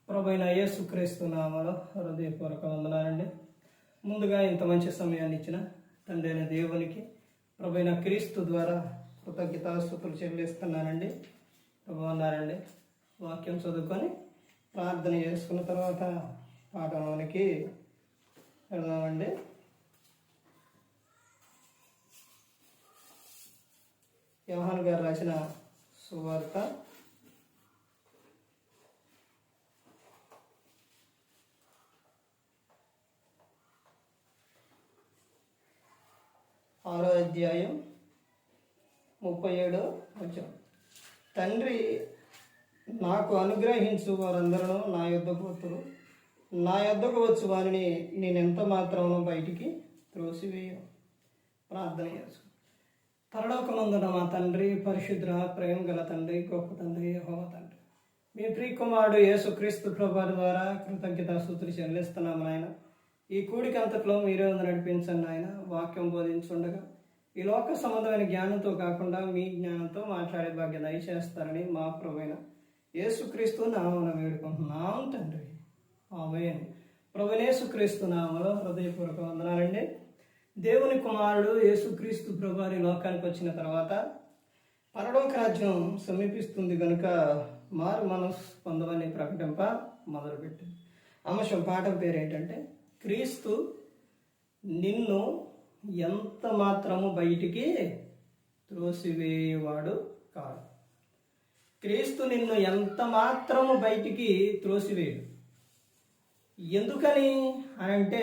ప్రభువైన యేసుక్రీస్తు నామములో హృదయపూర్వక వందనాలండి. ముందుగా ఇంత మంచి సమయాన్ని ఇచ్చిన తండ్రి అయిన దేవునికి ప్రభువైన క్రీస్తు ద్వారా కృతజ్ఞతాస్తుతులు చెల్లిస్తున్నానండి. ప్రభు అన్నారండి. వాక్యం చదువుకొని ప్రార్థన చేసుకున్న తర్వాత పాఠంలోనికి వెళ్దామండి. యోహాను గారు రాసిన సువార్త 6వ అధ్యాయం 37వ వచనం. తండ్రి నాకు అనుగ్రహించు వారందరూ నా యొద్దకు వత్తురు, నా యొద్దకు వచ్చు వారిని నేనెంత మాత్రమును బయటికి త్రోసివేయను. ప్రార్థన చేసుకు. పరలోకమందున మా తండ్రి, పరిశుద్ధ ప్రేమ గల తండ్రి, గొప్ప తండ్రి, యెహోవా తండ్రి, మీ ప్రియకుమారుడు యేసుక్రీస్తు ప్రభువు ద్వారా కృతజ్ఞతాస్తుతులు చెల్లిస్తున్నాము నాయన. ఈ కూడిక అంతట్లో మీరే ఉంది నడిపించండి ఆయన. వాక్యం బోధించుండగా ఈ లోక సంబంధమైన జ్ఞానంతో కాకుండా మీ జ్ఞానంతో మాట్లాడే భాగ్యం దయచేస్తారని మా ప్రభువైన యేసుక్రీస్తు నామమున వేడుకుంటున్నాం తండ్రి, ఆమేన్. ప్రభువైన యేసుక్రీస్తు నామములో హృదయపూర్వక వందనాలండి. దేవుని కుమారుడు యేసుక్రీస్తు ప్రభువారి లోకానికి వచ్చిన తర్వాత పరలోక రాజ్యం సమీపిస్తుంది కనుక మారు మనసు పొందమని ప్రకటింప మొదలుపెట్టింది. అంశం పాఠం పేరు ఏంటంటే, క్రీస్తు నిన్ను ఎంత మాత్రము బయటికి త్రోసివేయవాడు కాడు. క్రీస్తు నిన్ను ఎంత మాత్రము బయటికి త్రోసివేయడు. ఎందుకని అంటే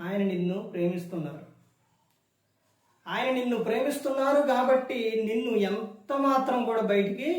ఆయన నిన్ను ప్రేమిస్తున్నారు. ఆయన నిన్ను ప్రేమిస్తున్నారు కాబట్టి నిన్ను ఎంత మాత్రం కూడా బయటికి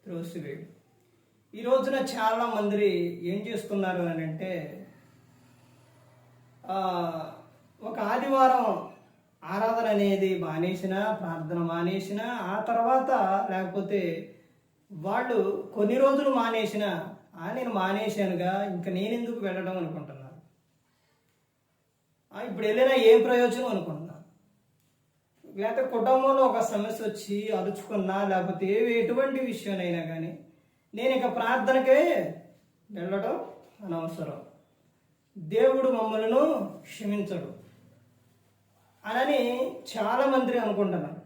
త్రోసివేయడు. ఈ రోజున చాలా మంది ఏం చేస్తున్నారు అని అంటే, ఒక ఆదివారం ఆరాధన అనేది మానేసిన, ప్రార్థన మానేసిన, ఆ తర్వాత లేకపోతే వాళ్ళు కొన్ని రోజులు మానేసిన, నేను మానేశానుగా ఇంకా నేనెందుకు వెళ్ళడం అనుకుంటున్నారు. ఇప్పుడు వెళ్ళినా ఏ ప్రయోజనం అనుకుంటున్నారు. లేకపోతే కుటుంబంలో ఒక సమస్య వచ్చి అరుచుకున్నా, లేకపోతే ఎటువంటి విషయానైనా కానీ నేను ఇక ప్రార్థనకే వెళ్ళడం అనవసరం, దేవుడు మమ్మల్ని క్షమించడు అని చాలామంది అనుకుంటున్నారు.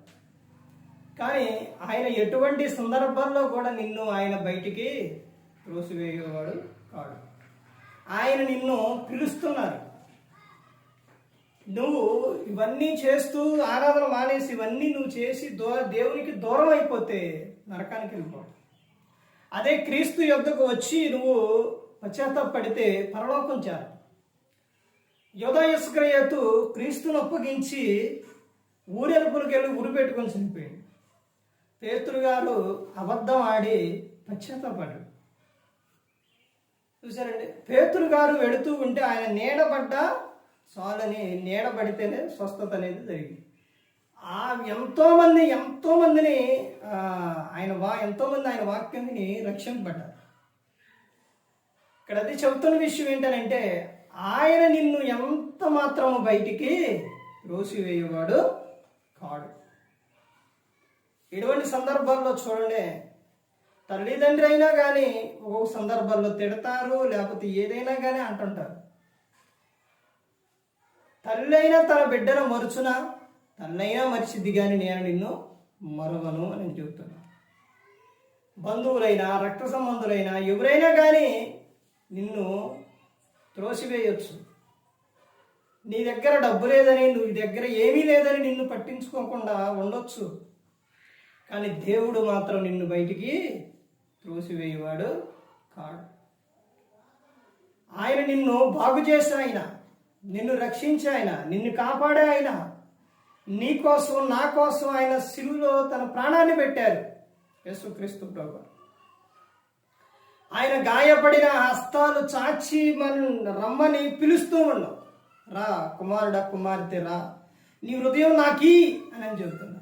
కానీ ఆయన ఎటువంటి సందర్భాల్లో కూడా నిన్ను ఆయన బయటికి త్రోసివేయవాడు కాడు. ఆయన నిన్ను పిలుస్తున్నారు. నువ్వు ఇవన్నీ చేస్తూ ఆరాధన మానేసి ఇవన్నీ నువ్వు చేసి దేవునికి దూరం అయిపోతే నరకానికి వెళ్ళిపోవు. అదే క్రీస్తు యొద్దకు వచ్చి నువ్వు పశ్చాత్తాపడితే పరలోకం చేరు. యూదా ఇస్కరియోతు క్రీస్తును అప్పగించి ఊరెలుపులకు వెళ్ళి ఉరి పెట్టుకొని చనిపోయింది. పేతురు గారు అబద్ధం ఆడి పశ్చాత్తాపడ్డాడు. చూసారండి, పేతురు గారు వెళుతూ ఉంటే ఆయన నీడబడ్డా చాలని, నీడబడితేనే స్వస్థత అనేది జరిగింది. ఎంతోమందిని ఆయన వాక్యాన్ని రక్షింపబడ్డారు. ఇక్కడ అది చెబుతున్న విషయం ఏంటంటే, ఆయన నిన్ను ఎంత మాత్రము బయటికి త్రోసివేయవాడు కాడు. ఇటువంటి సందర్భాల్లో చూడండి, తల్లిదండ్రి అయినా కానీ ఒక్కొక్క సందర్భాల్లో తిడతారు, లేకపోతే ఏదైనా కానీ అంటుంటారు. తల్లి అయినా తన బిడ్డను మరుచునా, తల్లైనా మరిచిద్ది కానీ నేను నిన్ను మరవను అని చెబుతున్నా. బంధువులైనా, రక్త సంబంధులైనా ఎవరైనా కానీ నిన్ను త్రోసివేయచ్చు. నీ దగ్గర డబ్బు లేదని, నీ దగ్గర ఏమీ లేదని నిన్ను పట్టించుకోకుండా ఉండొచ్చు. కానీ దేవుడు మాత్రం నిన్ను బయటికి త్రోసివేయవాడు కాడు. ఆయన నిన్ను బాగు చేసే ఆయన, నిన్ను రక్షించే ఆయన, నిన్ను కాపాడే ఆయన, నీ కోసం నా కోసం ఆయన శిలువలో తన ప్రాణాన్ని పెట్టారు. యేసుక్రీస్తు ప్రభువు ఆయన గాయపడిన హస్తాలు చాచి రమ్మని పిలుస్తూ ఉన్నాం. రా కుమారుడా, కుమార్తె రా, నీ హృదయం నాకీ అని చెబుతున్నా.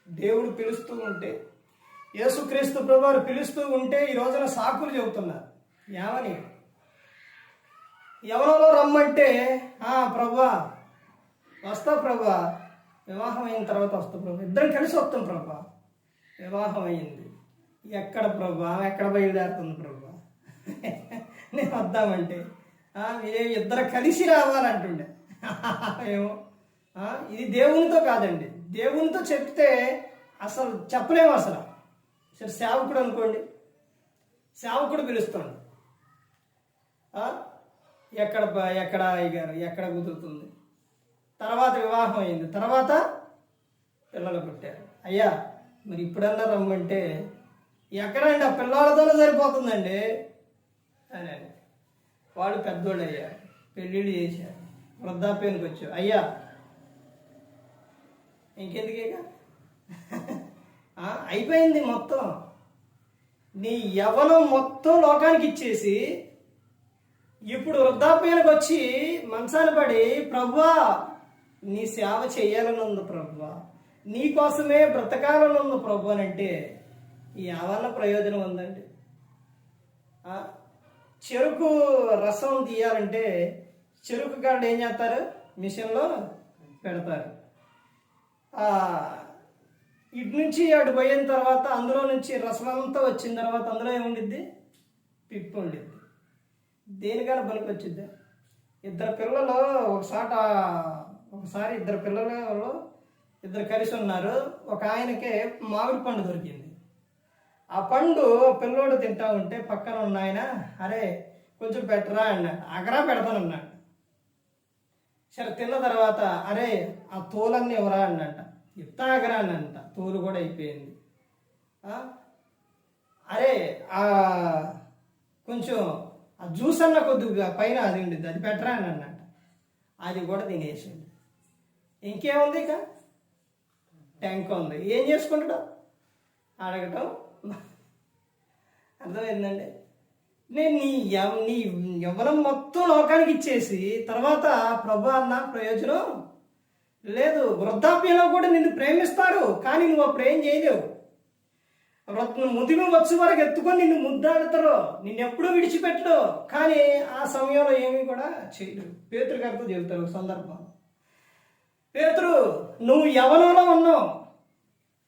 దేవుడు పిలుస్తూ ఉంటే, యేసుక్రీస్తు ప్రభువు పిలుస్తూ ఉంటే ఈ రోజున సాకులు చెబుతున్నారు. ఏమని? ఎవరో రమ్మంటే ప్రభువా వస్తా ప్రభువా, వివాహం అయిన తర్వాత వస్తా ప్రభు, ఇద్దరం కలిసి వస్తాం ప్రభువా. వివాహం అయింది, ఎక్కడ ప్రభువా, ఎక్కడ బయలుదేరుతుంది ప్రభువా, నేను వద్దామంటే మీరేమి ఇద్దరు కలిసి రావాలంటుండే. ఏమో ఇది దేవునితో కాదండి. దేవునితో చెప్తే అసలు చెప్పలేము. అసలు సరే సేవకుడు అనుకోండి, సేవకుడు పిలుస్తాడు, ఎక్కడ అయ్యారు, ఎక్కడ కుదురుతుంది, తర్వాత వివాహం అయింది, తర్వాత పిల్లలు పుట్టారు. అయ్యా మరి ఇప్పుడన్నా రమ్మంటే ఎక్కడండి, ఆ పిల్లలతోనే సరిపోతుందండి అని. వాడు పెద్దోళ్ళు అయ్యారు, పెళ్ళిళ్ళు చేశారు, వృద్ధాప్యానికి వచ్చావు. అయ్యా ఇంకెందుకేగా అయిపోయింది మొత్తం. నీ యవ్వనం మొత్తం లోకానికి ఇచ్చేసి ఇప్పుడు వృద్ధాప్యానికి వచ్చి మనసాన పడి ప్రభువా నీ సేవ చేయాలని ఉంది ప్రభువా, నీ కోసమే బ్రతకాలని ఉంది ప్రభు అని అంటే ఏమన్నా ప్రయోజనం ఉందండి? చెరుకు రసం తీయాలంటే చెరుకు గడ్డ ఏం చేస్తారు, మిషన్లో పెడతారు. ఇటు నుంచి అటు పోయిన తర్వాత అందులో నుంచి రసం అంతా వచ్చిన తర్వాత అందులో ఏముండిద్ది, పిప్పు ఉండిద్ది. దేనికైనా పనికి వచ్చిద్ది. ఇద్దరు పిల్లలు ఒకసారి ఇద్దరు కలిసి ఉన్నారు. ఒక ఆయనకే మామిడి పండు దొరికింది. ఆ పండు పిల్లోడు తింటా ఉంటే పక్కన ఉన్న ఆయన అరే కొంచెం పెట్టరా అన్నాడు. అగరా పెడతానన్నాడు. సరే తిన్న తర్వాత అరే ఆ తోలన్నీ ఎవరా అన్నట్ట, ఇప్తా అగరా అన్నంట, తోలు కూడా అయిపోయింది. అరే కొంచెం ఆ జ్యూస్ అన్న కొద్దిగా పైన అది ఉండిద్ది, అది పెట్టరా అని అన్నట్ట. అది కూడా తినేసింది. ఇంకేముంది, ఇక ట్యాంక్ ఉంది, ఏం చేసుకుంటాడు అడగటం. అర్థమైందండి? నేను నీ యవ్వనం మొత్తం లోకానికి ఇచ్చేసి తర్వాత ప్రభు అన్న ప్రయోజనం లేదు. వృద్ధాప్యంలో కూడా నిన్ను ప్రేమిస్తారు, కానీ నువ్వు అప్పుడు ఏం చేయలేవు. ముదిమి వచ్చే వరకు ఎత్తుకొని నిన్ను ముద్దాడుతారు, నిన్ను ఎప్పుడూ విడిచిపెట్టరు, కానీ ఆ సమయంలో ఏమీ కూడా చేయలేవు. పేతురు గారితో చెబుతారు సందర్భం. పేతురు నువ్వు యవ్వనంలో ఉన్నావు,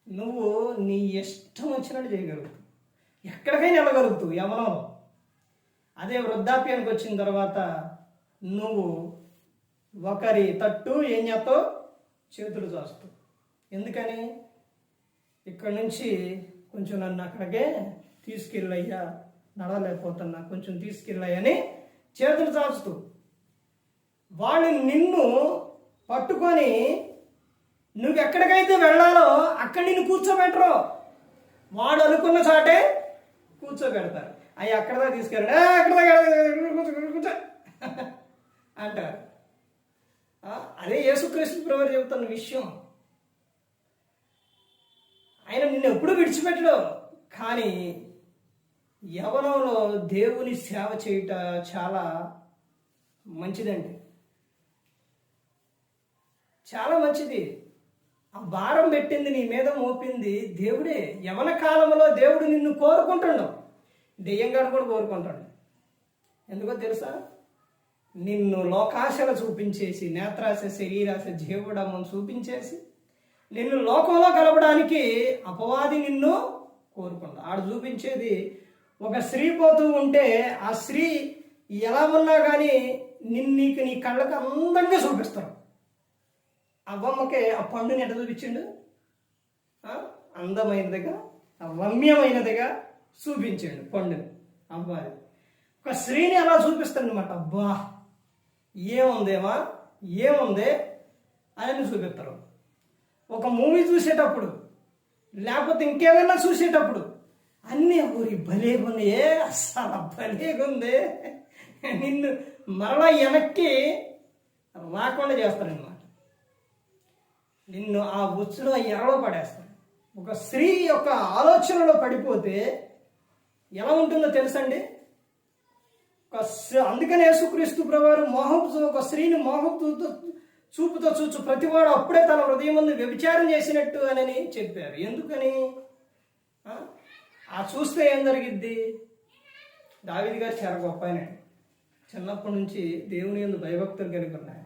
నువ్వు నీ ఇష్టం వచ్చినట్టు చేయగలుగుతావు, ఎక్కడికైనా వెళ్ళగలుగుతావు యవ్వనంలో. అదే వృద్ధాప్యానికి వచ్చిన తర్వాత నువ్వు ఒకరి తట్టు ఏం చేస్తావు, చేతులు చాస్తావు. ఎందుకని? ఇక్కడి నుంచి కొంచెం నన్ను అక్కడికే తీసుకెళ్ళయ్యా, నడవలేకపోతున్నా, కొంచెం తీసుకెళ్ళయ్యని చేతులు చాచుతూ వాళ్ళు నిన్ను పట్టుకొని నువ్వు ఎక్కడికైతే వెళ్ళాలో అక్కడ నిన్ను కూర్చోబెట్టరు, వాడు అనుకున్న చాటే కూర్చోబెడతారు. అవి అక్కడదా తీసుకెళ్ళాడు, కూర్చో అంటారు. అదే యేసుక్రీస్తు ప్రభువు చెబుతున్న విషయం. ఆయన నిన్ను ఎప్పుడూ విడిచిపెట్టడు, కానీ యవ్వనంలో దేవుని సేవ చేయుట చాలా మంచిదండి, చాలా మంచిది. ఆ భారం పెట్టింది నీ మీద మోపింది దేవుడే. యవన కాలంలో దేవుడు నిన్ను కోరుకుంటున్నావు, దెయ్యంగాడు కూడా కోరుకుంటాడు. ఎందుకో తెలుసా? నిన్ను లోకాశలు చూపించేసి, నేత్రాశ, శరీరాశ, జీవుడమ్మను చూపించేసి నిన్ను లోకంలో కలపడానికి అపవాది నిన్ను కోరుకుంటా. ఆడు చూపించేది ఒక స్త్రీ పోతూ ఉంటే ఆ స్త్రీ ఎలా ఉన్నా కానీ నీకు నీ కళ్ళకు అందంగా చూపిస్తారు. అవ్వమ్మకే ఆ పండుని ఎట్లా చూపించిండు, అందమైనదిగా, రమ్యమైనదిగా చూపించాడు పండుని. అబ్బాయి ఒక స్త్రీని అలా చూపిస్తాడు అనమాట. అబ్బా ఏముంది అని చూపిస్తారు. ఒక మూవీ చూసేటప్పుడు లేకపోతే ఇంకేదైనా చూసేటప్పుడు అన్నీ ఊరి భలేగున్నాయే, అస్సలు భలేగుంది, నిన్ను మరలా వెనక్కి రాకుండా చేస్తాడనమాట. నిన్ను ఆ ఉచ్చులో ఎరలో పడేస్తాడు. ఒక స్త్రీ యొక్క ఆలోచనలో పడిపోతే ఎలా ఉంటుందో తెలుసండి? అందుకనే యేసుక్రీస్తు ప్రభువు ఒక స్త్రీని మోహపు చూపుతో చూచు ప్రతివాడు అప్పుడే తన హృదయం ముందు వ్యభిచారం చేసినట్టు అని చెప్పారు. ఎందుకని? ఆ చూస్తే ఏం జరిగిద్ది? దావీదు గారు చాలా గొప్ప ఆయన, చిన్నప్పటి నుంచి దేవుని యందు భయభక్తులు కలిగి ఉన్నాయి,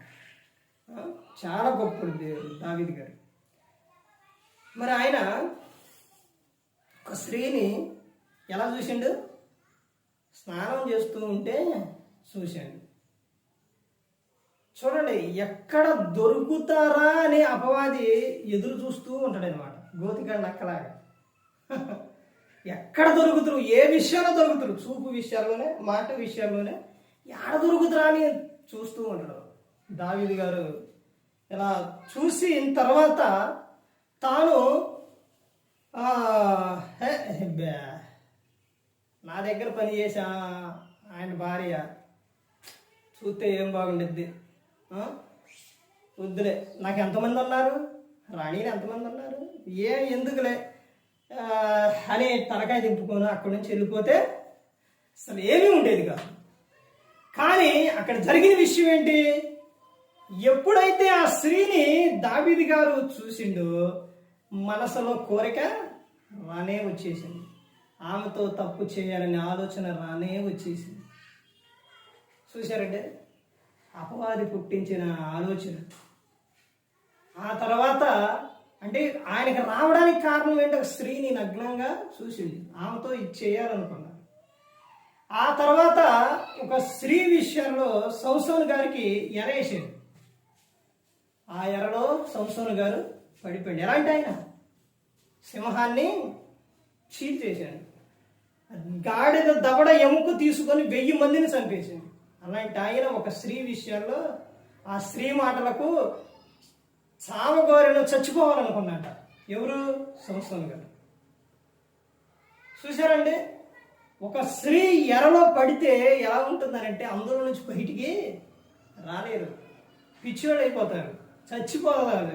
చాలా గొప్పడు దావీదు గారు. మరి ఆయన ఒక స్త్రీని ఎలా చూసిండు? స్నానం చేస్తూ ఉంటే చూశాను. చూడండి, ఎక్కడ దొరుకుతారా అనే అపవాది ఎదురు చూస్తూ ఉంటాడనమాట, గోతికాడు నక్కలాగా. ఎక్కడ దొరుకుతారు, ఏ విషయాల్లో దొరుకుతారు, చూపు విషయాల్లోనే, మాట విషయాల్లోనే ఎక్కడ దొరుకుతారా అని చూస్తూ ఉంటాడు. దావీదు గారు ఇలా చూసిన తర్వాత తాను నా దగ్గర పని చేసా ఆయన భార్య చూస్తే ఏం బాగుండిద్ది, వద్దులే, నాకు ఎంతమంది ఉన్నారు, రాణీలు ఎంతమంది ఉన్నారు, ఎందుకులే అని తలకాయ దింపుకొని అక్కడి నుంచి వెళ్ళిపోతే అసలు ఏమీ ఉండేది కాదు. కానీ అక్కడ జరిగిన విషయం ఏంటి, ఎప్పుడైతే ఆ స్త్రీని దావీదు గారు చూసిండో మనసులో కోరిక రానే వచ్చేసింది, ఆమెతో తప్పు చేయాలనే ఆలోచన రానే వచ్చేసింది. చూశారంటే అపవాది పుట్టించిన ఆలోచన. ఆ తర్వాత అంటే ఆయనకి రావడానికి కారణం ఏంటో, స్త్రీని నగ్నంగా చూసింది, ఆమెతో ఇది చేయాలనుకున్నారు. ఆ తర్వాత ఒక స్త్రీ విషయంలో సంసోను గారికి ఎరేసాడు. ఆ ఎరలో సంసోను గారు పడిపోయాడు. ఎలాంటి ఆయన సింహాన్ని చీల్చేశాడు, గాడిద దవడ ఎముక తీసుకొని 1000 మందిని చంపేశాడు. అలాంటి ఆయన ఒక స్త్రీ విషయాల్లో ఆ స్త్రీ మాటలకు చావగోరెను చచ్చిపోవాలనుకున్నట. ఎవరు? సంసోను గారు. చూసారండి, ఒక స్త్రీ ఎరలో పడితే ఎలా ఉంటుందనంటే అందులో నుంచి బయటికి రాలేరు, పిచ్చోళ్ళు అయిపోతారు,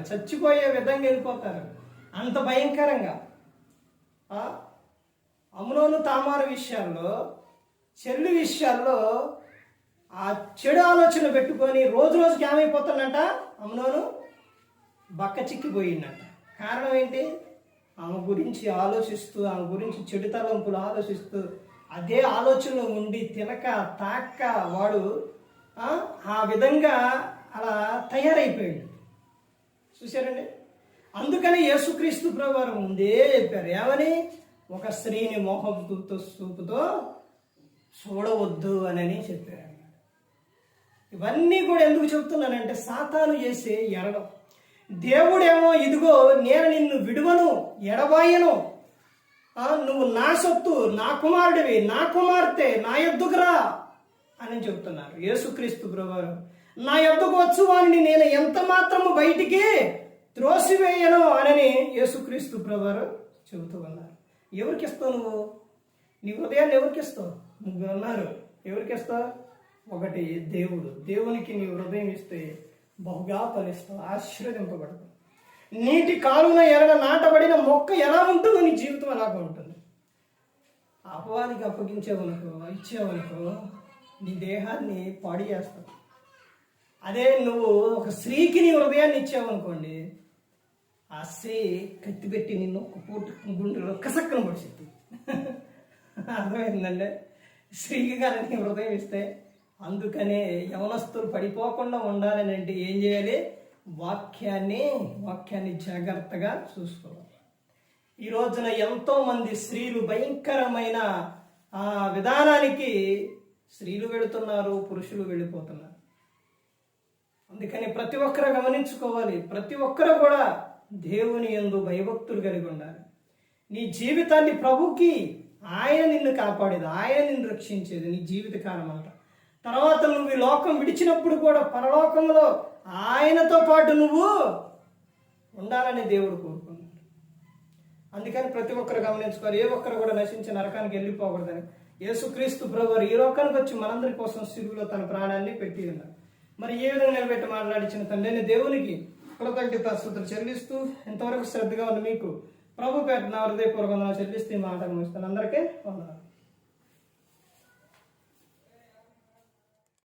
చచ్చిపోయే విధంగా వెళ్ళిపోతారు, అంత భయంకరంగా. అమ్నోను తామారు విషయాల్లో, చెల్లి విషయాల్లో ఆ చెడు ఆలోచన పెట్టుకొని రోజు రోజుకి ఏమైపోతున్నట, అమ్నోను బక్క చిక్కిపోయిందట. కారణం ఏంటి? ఆమె గురించి ఆలోచిస్తూ, ఆమె గురించి చెడు తలంపులు ఆలోచిస్తూ అదే ఆలోచనలో ఉండి తినక తాక్క వాడు ఆ విధంగా అలా తయారైపోయాడు. చూశారండి, అందుకని యేసుక్రీస్తు ప్రభువారు ముందే చెప్పారు, ఏమని? ఒక స్త్రీని మోహంతో చూపుతో చూడవద్దు అని చెప్పారు. ఇవన్నీ కూడా ఎందుకు చెప్తున్నానంటే సాతాను చేసే ఎరడం. దేవుడేమో ఇదిగో నేను నిన్ను విడువను, ఎడబాయను, నువ్వు నా సొత్తు, నా కుమారుడివి, నా కుమార్తె, నా యొద్దకు రా అని చెప్తున్నారు. యేసుక్రీస్తు ప్రభువారు నా యొద్దకు వచ్చు వారిని నేను ఎంత మాత్రము బయటికి త్రోసివేయను అని యేసుక్రీస్తు ప్రభువారు చెబుతూ ఉన్నారు. ఎవరికి ఇస్తావు నువ్వు? నీ హృదయాన్ని ఎవరికి ఇస్తావు? 3 ఉన్నారు. ఎవరికి ఇస్తావు? ఒకటి దేవుడు. దేవునికి నీ హృదయం ఇస్తే బహుగా ఫలిస్తావు, ఆశీర్వదింపబడతావు. నీటి కాలువన ఎరగ నాటబడిన మొక్క ఎలా ఉంటుందో నీ జీవితం అలాగా ఉంటుంది. అపవాదికి అప్పగించేవనుకో, ఇచ్చేవనుకో, నీ దేహాన్ని పాడు చేస్తావు. అదే నువ్వు ఒక స్త్రీకి నీ హృదయాన్ని ఇచ్చావనుకోండి, ఆ స్త్రీ కత్తి పెట్టి నిన్ను ఒక పూట గుండెలో కసక్కన పడిచిద్ది. అర్థమైందండి? స్త్రీకి కానీ నీ హృదయం ఇస్తే. అందుకనే యవనస్తులు పడిపోకుండా ఉండాలని అంటే ఏం చేయాలి? వాక్యాన్ని జాగ్రత్తగా చూసుకోవాలి. ఈ రోజున ఎంతోమంది స్త్రీలు భయంకరమైన విధానానికి స్త్రీలు వెళుతున్నారు, పురుషులు వెళ్ళిపోతున్నారు. అందుకని ప్రతి ఒక్కరు గమనించుకోవాలి. ప్రతి ఒక్కరు కూడా దేవుని యందు భయభక్తులు కలిగి ఉండాలి. నీ జీవితాన్ని ప్రభుకి, ఆయన నిన్ను కాపాడేది, ఆయన నిన్ను రక్షించేది నీ జీవితకాలం అంతా. తర్వాత నువ్వు ఈ లోకం విడిచినప్పుడు కూడా పరలోకంలో ఆయనతో పాటు నువ్వు ఉండాలని దేవుడు కోరుకున్నాడు. అందుకని ప్రతి ఒక్కరు గమనించుకోవాలి. ఏ ఒక్కరు కూడా నశించి నరకానికి వెళ్ళిపోకూడదని యేసుక్రీస్తు ప్రభువారు ఈ లోకానికి వచ్చి మనందరి కోసం సిలువలో తన ప్రాణాన్ని పెట్టి ఉన్నారు. మరి ఏ విధంగా నిలబెట్టి మాట్లాడించిన తండ్రి దేవునికి కృతజ్ఞతాస్తుతులు చెల్లిస్తూ ఎంతవరకు శ్రద్ధగా ఉంది మీకు ప్రభు పేట నా హృదయపూర్వకంగా చెల్లిస్తూ మాటలు ముగిస్తాను. అందరికీ వందనాలు.